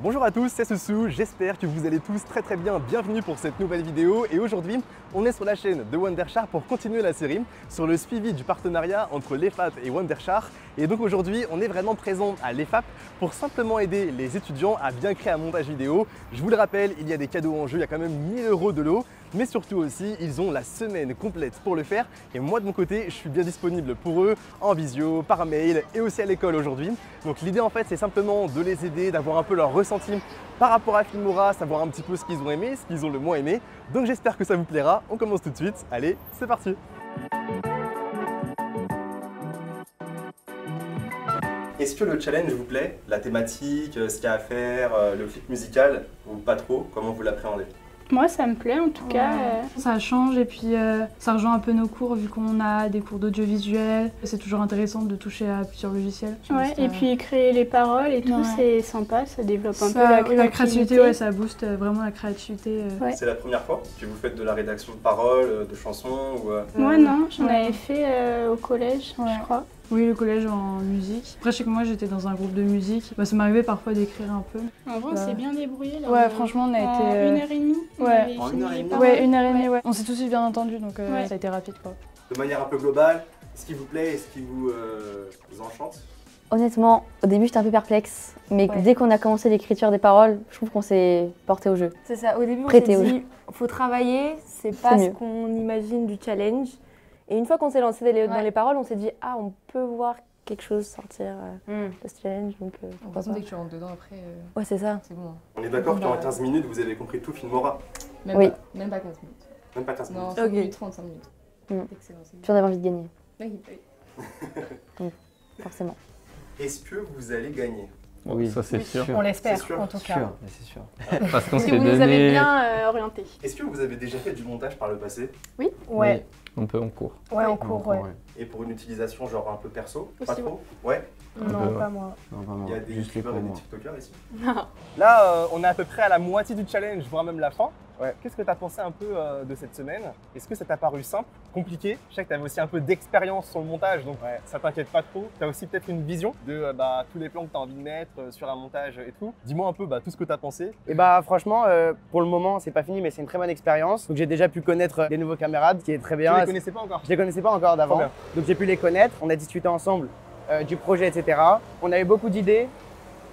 Bonjour à tous, c'est Soussou, j'espère que vous allez tous très bien, bienvenue pour cette nouvelle vidéo et aujourd'hui on est sur la chaîne de Wondershare pour continuer la série sur le suivi du partenariat entre l'EFAP et Wondershare et donc aujourd'hui on est vraiment présent à l'EFAP pour simplement aider les étudiants à bien créer un montage vidéo. Je vous le rappelle, il y a des cadeaux en jeu, il y a quand même 1000 € de lot, mais surtout aussi ils ont la semaine complète pour le faire et moi de mon côté je suis bien disponible pour eux en visio, par mail et aussi à l'école aujourd'hui. Donc l'idée en fait c'est simplement de les aider, d'avoir un peu leur ressenti par rapport à Filmora, savoir un petit peu ce qu'ils ont aimé, ce qu'ils ont le moins aimé. Donc j'espère que ça vous plaira. On commence tout de suite. Allez, c'est parti! Est-ce que le challenge vous plaît? La thématique, ce qu'il y a à faire, le clip musical ou pas trop? Comment vous l'appréhendez? Moi, ça me plaît en tout cas. Ça change et puis ça rejoint un peu nos cours vu qu'on a des cours d'audiovisuel. C'est toujours intéressant de toucher à plusieurs logiciels. Ouais, et puis créer les paroles et tout, Ouais. C'est sympa, ça développe un peu la créativité. Ouais, ça booste vraiment la créativité. Ouais. C'est la première fois que vous faites de la rédaction de paroles, de chansons ou Moi non, j'en avais fait au collège, je crois. Oui, le collège en musique. Après, je sais que moi j'étais dans un groupe de musique. Ça m'arrivait parfois d'écrire un peu. En vrai, on s'est bien débrouillé là. Ouais, franchement, on a En été. 1h30. Ouais. En 1h30. Ouais, 1h30, ouais. On s'est tous bien entendu donc ça a été rapide quoi. De manière un peu globale, ce qui vous plaît et ce qui vous enchante? Honnêtement, au début j'étais un peu perplexe, mais dès qu'on a commencé l'écriture des paroles, je trouve qu'on s'est porté au jeu. C'est ça, au début on Prêté s'est au dit, faut travailler, c'est pas ce qu'on imagine du challenge. Et une fois qu'on s'est lancé dans les paroles, on s'est dit, ah on peut voir quelque chose sortir de ce challenge. Donc, De toute façon, dès que tu rentres dedans après, ouais c'est ça. c'est bon. On est d'accord qu'en 15 minutes, vous avez compris tout Filmora? Même, Oui. Même pas 15 minutes. Même pas 15 Non, minutes. 5 minutes, 35 minutes. Excellent. c'est Puis on avait envie de gagner, bon. Oui. forcément. Est-ce que vous allez gagner? Oui, ça c'est sûr. On l'espère C'est sûr. en tout cas. Sûr, mais c'est sûr. Parce qu'on Si s'est vous nous avez donné. bien orienté. Est-ce que vous avez déjà fait du montage par le passé? Ouais, Oui, un peu en cours. ouais, en cours, ouais. Et pour une utilisation genre un peu perso? Aussi, Pas trop? Ouais. Non, peu, pas moi. Non, vraiment, Il y a des juste les youtubeurs pour et des moi. tiktokers ici. Là, on est à peu près à la moitié du challenge, voire même la fin. Ouais. Qu'est-ce que tu as pensé un peu de cette semaine? Est-ce que ça t'a paru simple, compliqué? Je sais que tu avais aussi un peu d'expérience sur le montage, donc ça t'inquiète pas trop. Tu as aussi peut-être une vision de tous les plans que tu as envie de mettre sur un montage et tout. Dis-moi un peu tout ce que tu as pensé. Et franchement, pour le moment, c'est pas fini, mais c'est une très bonne expérience. Donc j'ai déjà pu connaître des nouveaux camarades, ce qui est très bien. Tu les connaissais pas encore? Je les connaissais pas encore d'avant. Trop bien. Donc j'ai pu les connaître, on a discuté ensemble du projet, etc. On a eu beaucoup d'idées,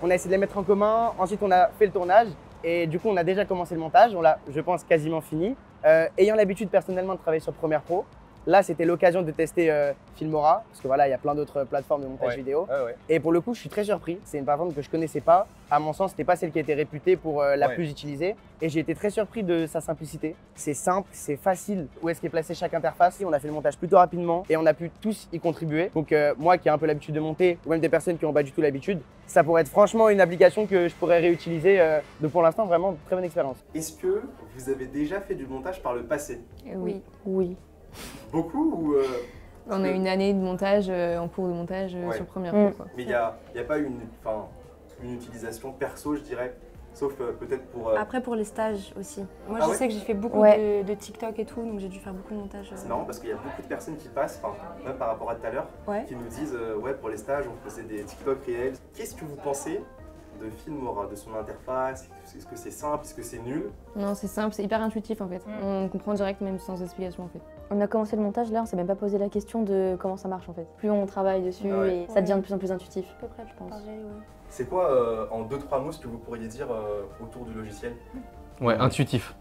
on a essayé de les mettre en commun. Ensuite, on a fait le tournage et du coup, on a déjà commencé le montage. On l'a, je pense, quasiment fini. Ayant l'habitude personnellement de travailler sur Premiere Pro, là, c'était l'occasion de tester Filmora, parce que voilà, il y a plein d'autres plateformes de montage vidéo. Ouais. Et pour le coup, je suis très surpris. C'est une plateforme que je connaissais pas. À mon sens, c'était pas celle qui était réputée pour la plus utilisée. Et j'ai été très surpris de sa simplicité. C'est simple, c'est facile. Où est-ce qu'est placée chaque interface? On a fait le montage plutôt rapidement et on a pu tous y contribuer. Donc moi qui ai un peu l'habitude de monter, ou même des personnes qui n'ont pas du tout l'habitude, ça pourrait être franchement une application que je pourrais réutiliser. Donc pour l'instant, vraiment très bonne expérience. Est-ce que vous avez déjà fait du montage par le passé? Oui. Oui. Beaucoup ou On a une année de montage, en cours de montage sur Premiere Pro. Quoi. Mais il n'y a pas une utilisation perso, je dirais, sauf peut-être pour… Après pour les stages aussi. Moi Ah je ouais sais que j'ai fait beaucoup de TikTok et tout, donc j'ai dû faire beaucoup de montage. C'est marrant parce qu'il y a beaucoup de personnes qui passent, même par rapport à tout à l'heure, qui nous disent pour les stages on faisait des TikTok réels. Qu'est-ce que vous pensez de Filmora, de son interface? Est-ce que c'est simple? Est-ce que c'est nul? Non, c'est simple, c'est hyper intuitif en fait. On comprend direct même sans explication en fait. On a commencé le montage, là, on s'est même pas posé la question de comment ça marche en fait. Plus on travaille dessus et ça devient de plus en plus intuitif, À peu près, je pense. pareil, C'est quoi en 2-3 mots ce que vous pourriez dire autour du logiciel? Ouais, intuitif.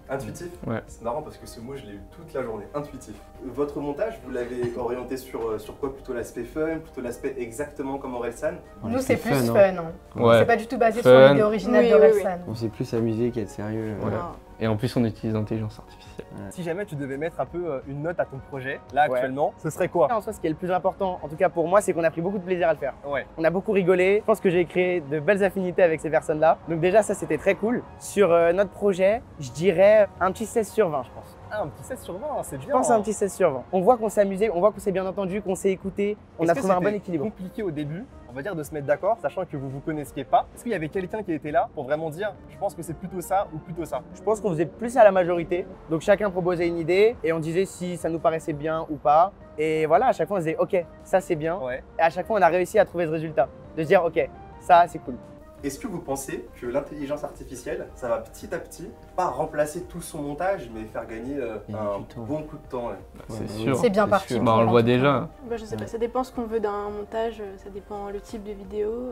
Intuitif? Ouais. C'est marrant parce que ce mot je l'ai eu toute la journée, intuitif. Votre montage, vous l'avez orienté sur quoi? Plutôt l'aspect fun, plutôt l'aspect exactement comme Orelsan? Nous, c'est plus fun, fun. hein. C'est pas du tout basé Fun. sur l'idée originale Oui, d'Orelsan. On s'est plus amusé qu'à être sérieux. Ouais. Et en plus, on utilise l'intelligence artificielle. Si jamais tu devais mettre un peu une note à ton projet, là actuellement, ce serait quoi? En soi, ce qui est le plus important, en tout cas pour moi, c'est qu'on a pris beaucoup de plaisir à le faire. Ouais. On a beaucoup rigolé. Je pense que j'ai créé de belles affinités avec ces personnes-là. Donc déjà, ça, c'était très cool. Sur notre projet, je dirais un petit 16 sur 20, je pense. Ah, un petit 16 sur 20, c'est bien. Je pense à un petit 16 sur 20. On voit qu'on s'est amusé, on voit qu'on s'est bien entendu, qu'on s'est écouté. On a trouvé un bon équilibre. C'était compliqué au début, on va dire, de se mettre d'accord, sachant que vous vous connaissiez pas. Est-ce qu'il y avait quelqu'un qui était là pour vraiment dire, je pense que c'est plutôt ça ou plutôt ça? Je pense qu'on faisait plus à la majorité. Donc chacun proposait une idée et on disait si ça nous paraissait bien ou pas. Et voilà, à chaque fois on disait ok, ça c'est bien. Ouais. Et à chaque fois on a réussi à trouver ce résultat. De se dire ok, ça c'est cool. Est-ce que vous pensez que l'intelligence artificielle, ça va petit à petit, pas remplacer tout son montage, mais faire gagner un bon coup de temps? C'est sûr. C'est bien parti. Sûr. Bah, on le voit déjà. Bah, je sais pas, ça dépend ce qu'on veut d'un montage, ça dépend le type de vidéo.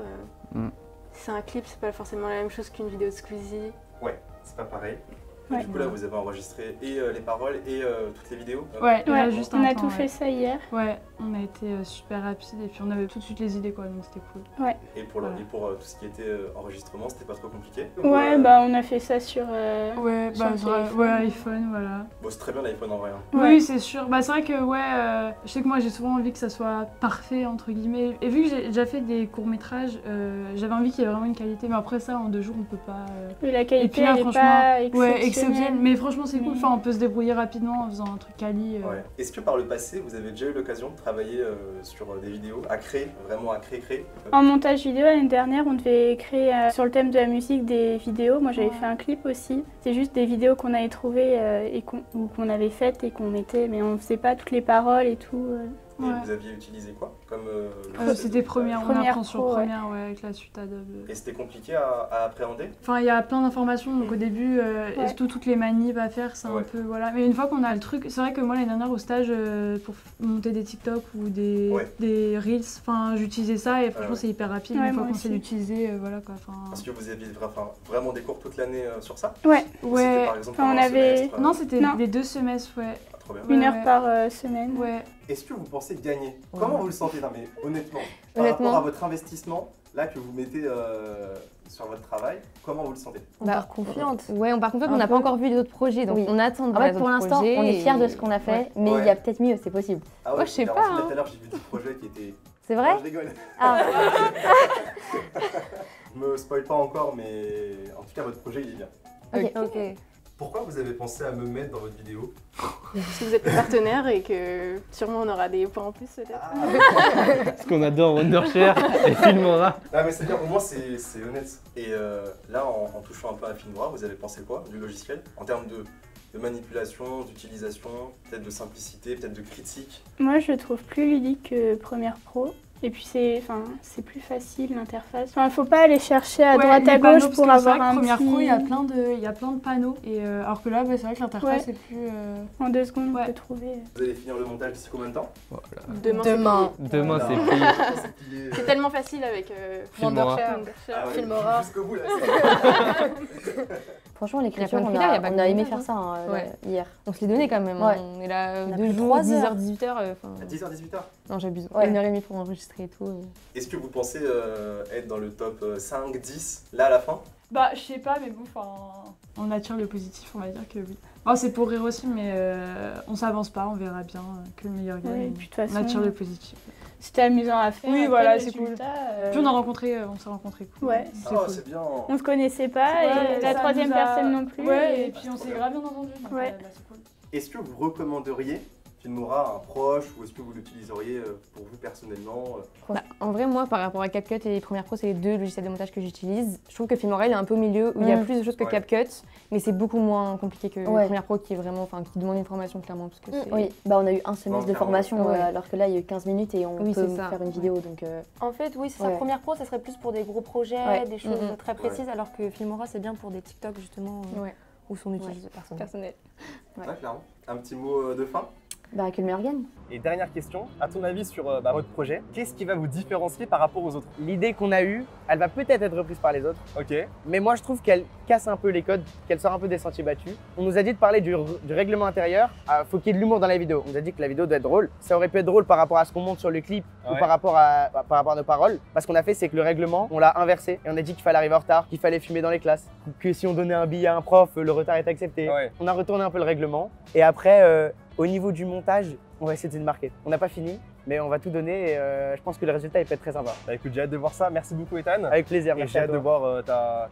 Si c'est un clip, c'est pas forcément la même chose qu'une vidéo exclusive. Ouais, c'est pas pareil. Ouais. Du coup là vous avez enregistré et les paroles et toutes les vidéos. Ouais, Ouais, là, juste on un a temps, tout fait ça hier. Ouais, on a été super rapide et puis on avait tout de suite les idées quoi, donc c'était cool. Et pour, Voilà. tout ce qui était enregistrement, c'était pas trop compliqué? Ouais, bah on a fait ça sur, Ouais, sur bah le téléphone. ouais, iPhone, voilà. Bon, c'est très bien l'iPhone en vrai. Oui, c'est sûr. Bah c'est vrai que je sais que moi j'ai souvent envie que ça soit parfait entre guillemets. Et vu que j'ai déjà fait des courts-métrages, j'avais envie qu'il y ait vraiment une qualité, mais après ça en 2 jours on peut pas. Et la Et qualité, puis là, elle est franchement, pas ouais, exceptionnelle. exceptionnel. Mais franchement c'est cool, Mais- enfin on peut se débrouiller rapidement en faisant un truc quali. Ouais. Est-ce que par le passé vous avez déjà eu l'occasion de travailler sur des vidéos, à créer, vraiment à créer? En montage vidéo, l'année dernière, on devait créer sur le thème de la musique des vidéos. Moi, j'avais fait un clip aussi. C'est juste des vidéos qu'on avait trouvées et qu'on avait faites et qu'on mettait, mais on faisait pas toutes les paroles et tout. Et Ouais. vous aviez utilisé quoi comme C'était Première, on Première apprend sur Pro, ouais. Première, ouais, avec la suite Adobe. Et c'était compliqué à appréhender? Enfin, il y a plein d'informations, donc au début, et surtout toutes les manips à faire, c'est Ouais. un peu, voilà. Mais une fois qu'on a le truc, c'est vrai que moi l'année dernière au stage, pour monter des TikTok ou des Reels, enfin, j'utilisais ça et franchement c'est hyper rapide. Ouais, une fois moi qu'on sait aussi. l'utiliser, voilà quoi. Parce que vous aviez vraiment des cours toute l'année sur ça? Ouais. Ou c'était par exemple Enfin, on pendant un avait- semestre, Non, c'était Non. les 2 semestres, ouais. Ah, trop bien. Une Ouais, heure ouais. par semaine. Ouais. Est-ce que vous pensez gagner? Comment vous le sentez? Non mais honnêtement, par Honnêtement. rapport à votre investissement, là que vous mettez sur votre travail, comment vous le sentez? On part confiante. Ouais, on part confiante, Un on n'a pas peu. encore vu les autres projets, donc Oui. on attend de En voir fait, les pour autres l'instant, projets on est fiers de et- ce qu'on a fait, Ouais. mais il y a peut-être mieux, c'est possible. Ah Ouais, je sais car pas, en fait, hein. Tout à l'heure j'ai vu des projets qui étaient... C'est vrai? Non, je rigole. Ah, Je me spoil pas encore, mais en tout cas votre projet il est bien. ok. Ok. Pourquoi vous avez pensé à me mettre dans votre vidéo? Parce que vous êtes partenaire et que sûrement on aura des points en plus peut-être. Parce qu'on adore Wondershare et Filmora. Ah mais c'est bien, au moins c'est honnête. Et là en touchant un peu à Filmora, vous avez pensé quoi du logiciel? En termes de manipulation, d'utilisation, peut-être de simplicité, peut-être de critique? Moi, je le trouve plus ludique que Premiere Pro. Et puis c'est plus facile l'interface. Enfin, faut pas aller chercher à Ouais, droite les à panneaux, gauche parce pour que c'est avoir vrai que un Première petit... Pro, il y a plein de panneaux. Et alors que là, bah, c'est vrai que l'interface Ouais. est plus. En 2 secondes, Ouais. on peut trouver. Vous allez finir le montage d'ici combien de temps? Demain. Demain. Demain, c'est plié. plié. C'est plié. C'est tellement facile avec Filmora. Wondershare. Ah ouais, Filmora. jusqu'au bout là. Franchement, Il y a l'écriture, plein de on critères, il y a pas on que a le aimé montage, faire ça Ouais. hier. On se les donnait quand même, Ouais. on est là On a 2 pris jours, 3 10h, heures. 18h. À 10h, 18h. Non, j'abuse. Ouais. 1h30 pour enregistrer et tout. Est-ce que vous pensez être dans le top 5, 10 là à la fin? Bah, je sais pas, mais bon, enfin, on attire le positif, on va dire que oui. Bon, c'est pour rire aussi, mais on s'avance pas, on verra bien que le meilleur gagne. Ouais, et puis de toute On façon, attire le positif. c'était amusant à faire. Oui, Après, voilà, le c'est cool. résultat, Puis on s'est rencontrés cool. Ouais. C'est Ah cool. c'est bien. On se connaissait pas Ouais, et la ça troisième nous a- personne non plus. Ouais, et- et puis on s'est grave bien entendu, donc Ouais. bah, c'est cool. Est-ce que vous recommanderiez Filmora à un proche ou est-ce que vous l'utiliseriez pour vous personnellement? Bah, en vrai, moi, par rapport à CapCut et Premiere Pro, c'est les 2 logiciels de montage que j'utilise. Je trouve que Filmora, il est un peu au milieu, où il y a plus de choses que Ouais. CapCut, mais c'est beaucoup moins compliqué que Ouais. Premiere Pro, qui est vraiment, enfin, qui demande une formation clairement, parce que c'est... Oui, bah on a eu un semestre de clairement. formation, Ouais. alors que là, il y a eu 15 minutes et on Oui, peut c'est ça. faire une vidéo, donc... En fait, oui, c'est ça. Ouais. Première Pro, ça serait plus pour des gros projets, Ouais. des choses Mhm. très précises, alors que Filmora, c'est bien pour des TikTok, justement, Ouais. où son utilisation personnelle. Personnel. Ouais. Clairement. Un petit mot de fin? Bah, que le meilleur gagne. Et dernière question, à ton avis sur votre projet, qu'est-ce qui va vous différencier par rapport aux autres? L'idée qu'on a eue, elle va peut-être être reprise par les autres, Ok. mais moi je trouve qu'elle casse un peu les codes, qu'elle sort un peu des sentiers battus. On nous a dit de parler du règlement intérieur, faut qu'il y ait de l'humour dans la vidéo. On nous a dit que la vidéo doit être drôle. Ça aurait pu être drôle par rapport à ce qu'on montre sur le clip ou Ouais. par rapport à nos paroles. Parce qu'on a fait, c'est que le règlement, on l'a inversé et on a dit qu'il fallait arriver en retard, qu'il fallait fumer dans les classes, que si on donnait un billet à un prof, le retard est accepté. Ouais. On a retourné un peu le règlement et après, au niveau du montage, on va essayer de marquer. On n'a pas fini, mais on va tout donner et je pense que le résultat il peut être très sympa. Bah écoute, j'ai hâte de voir ça. Merci beaucoup Ethan. Avec plaisir, Et merci j'ai à hâte de toi. voir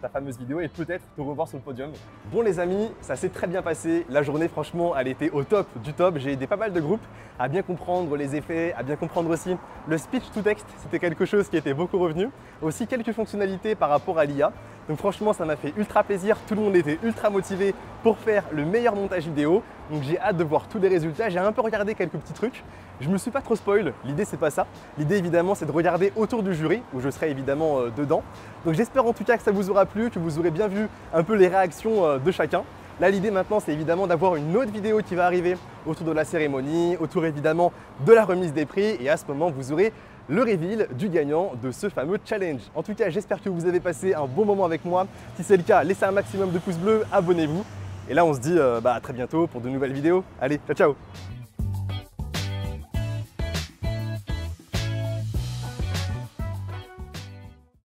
ta fameuse vidéo et peut-être te revoir sur le podium. Bon les amis, ça s'est très bien passé. La journée franchement, elle était au top du top. J'ai aidé pas mal de groupes à bien comprendre les effets, à bien comprendre aussi le speech to text. C'était quelque chose qui était beaucoup revenu. Aussi quelques fonctionnalités par rapport à l'IA. Donc franchement, ça m'a fait ultra plaisir. Tout le monde était ultra motivé pour faire le meilleur montage vidéo. Donc j'ai hâte de voir tous les résultats. J'ai un peu regardé quelques petits trucs. Je me suis pas trop spoil. L'idée, c'est pas ça. L'idée, évidemment, c'est de regarder autour du jury, où je serai évidemment dedans. Donc j'espère en tout cas que ça vous aura plu, que vous aurez bien vu un peu les réactions de chacun. Là, l'idée maintenant, c'est évidemment d'avoir une autre vidéo qui va arriver autour de la cérémonie, autour évidemment de la remise des prix. Et à ce moment, vous aurez le reveal du gagnant de ce fameux challenge. En tout cas, j'espère que vous avez passé un bon moment avec moi. Si c'est le cas, laissez un maximum de pouces bleus, abonnez-vous. Et là, on se dit à très bientôt pour de nouvelles vidéos. Allez, ciao ciao!